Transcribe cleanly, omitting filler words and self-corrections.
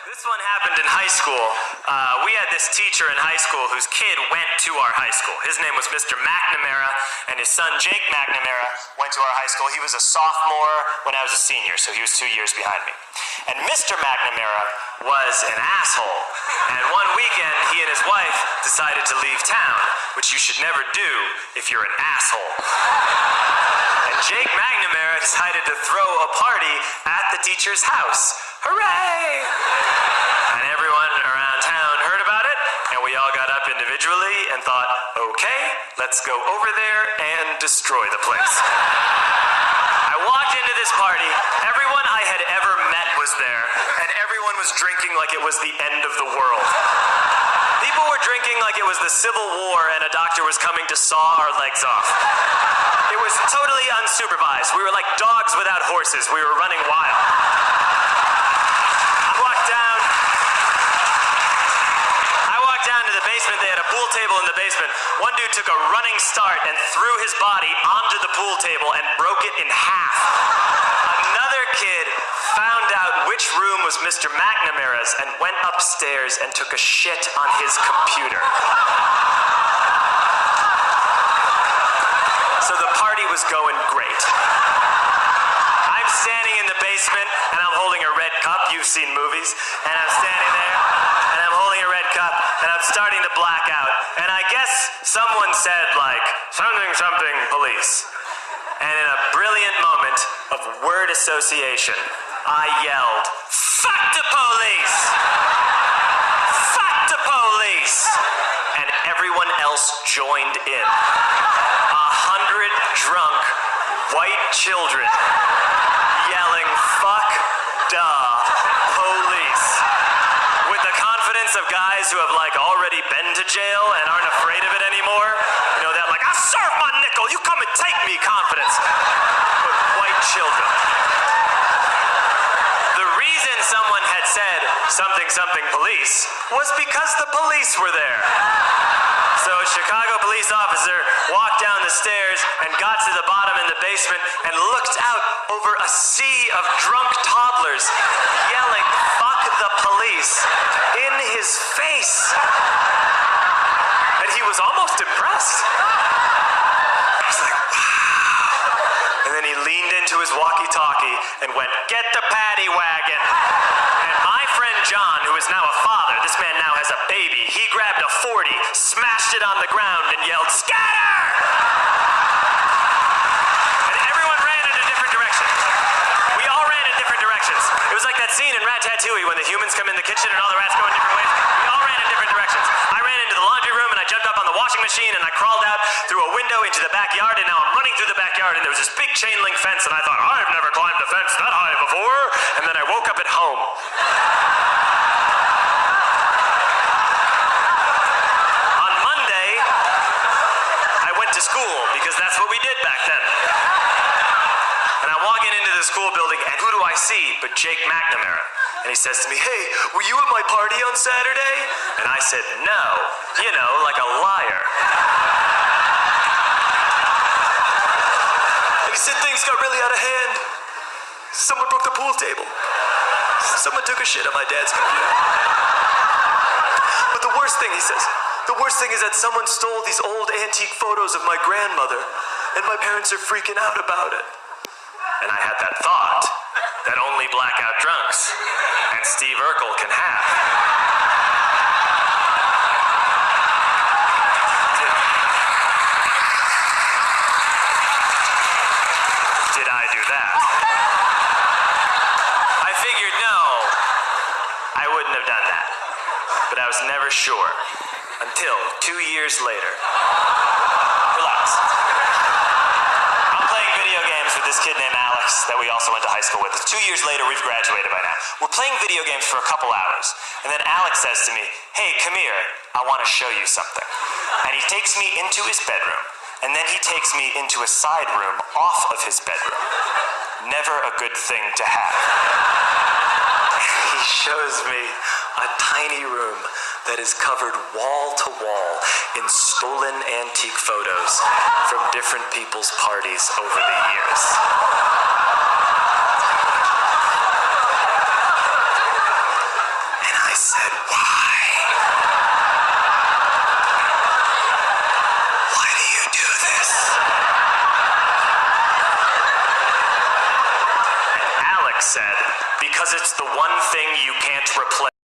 This one happened in high school. We had this teacher in high school whose kid went to our high school. His name was Mr. McNamara, and his son Jake McNamara went to our high school. He was a sophomore when I was a senior, so he was 2 years behind me. And Mr. McNamara was an asshole. And one weekend, he and his wife decided to leave town, which you should never do if you're an asshole. And Jake McNamara decided to throw a party at the teacher's house. Hooray! And everyone around town heard about it, and we all got up individually and thought, okay, let's go over there and destroy the place. I walked into this party, everyone I had ever met was there, and everyone was drinking like it was the end of the world. People were drinking like it was the Civil War and a doctor was coming to saw our legs off. It was totally unsupervised. We were like dogs without horses. We were running wild. I walked down to the basement. They had a pool table in the basement. One dude took a running start and threw his body onto the pool table and broke it in half. Another kid found out which room was Mr. McNamara's and went upstairs and took a shit on his computer. So the party was going great. I'm standing in the basement and I'm holding a red cup. You've seen movies. And I'm standing there and I'm holding a red cup and I'm starting to black out. And I guess someone said like, something, something, police. And in a brilliant moment of word association, I yelled, fuck the police! Fuck the police! And everyone else joined in. 100 drunk white children yelling, fuck the police. With the confidence of guys who have like already been to jail and aren't afraid of it anymore. You know, that like, I serve my nickel, you come and take me confidence. But white children. The reason someone had said something, something police was because the police were there. So a Chicago police officer walked down the stairs and got to the bottom in the basement and looked out over a sea of drunk toddlers yelling, fuck the police, in his face. And he was almost impressed. I was like, wow. And then he leaned into his walkie-talkie and went, get the paddy wagon. And my friend John, who is now a father, this man now has a baby, he grabbed a 40, smashed it on the ground and yelled, scatter! And everyone ran in a different direction. We all ran in different directions. It was like that scene in Ratatouille when the humans come in the kitchen and all the rats go in different ways. We all ran in different directions. I ran into the laundry room and I jumped up on the washing machine and I crawled out through a window into the backyard, and now I'm running through the backyard and there was this big chain link fence and I thought, I've never climbed a fence that high before. And then I woke up at home. On Monday, I went to school because that's what we did back then. And I'm walking into the school building and who do I see but Jake McNamara. And he says to me, hey, were you at my party on Saturday? And I said, no, you know, like a liar. And he said things got really out of hand. Someone broke the pool table. Someone took a shit on my dad's computer. But the worst thing, he says, the worst thing is that someone stole these old antique photos of my grandmother, and my parents are freaking out about it. And I had that thought that only blackout drunks and Steve Urkel can have. Did I do that? I figured no, I wouldn't have done that. But I was never sure until 2 years later. Relax. I'm playing video games with this kid named Alex that we also went to high school with. 2 years later, we've graduated by now. We're playing video games for a couple hours. And then Alex says to me, hey, come here, I want to show you something. And he takes me into his bedroom. And then he takes me into a side room off of his bedroom. Never a good thing to have. He shows me a tiny room that is covered wall to wall in stolen antique photos from different people's parties over the years. said, because it's the one thing you can't replace.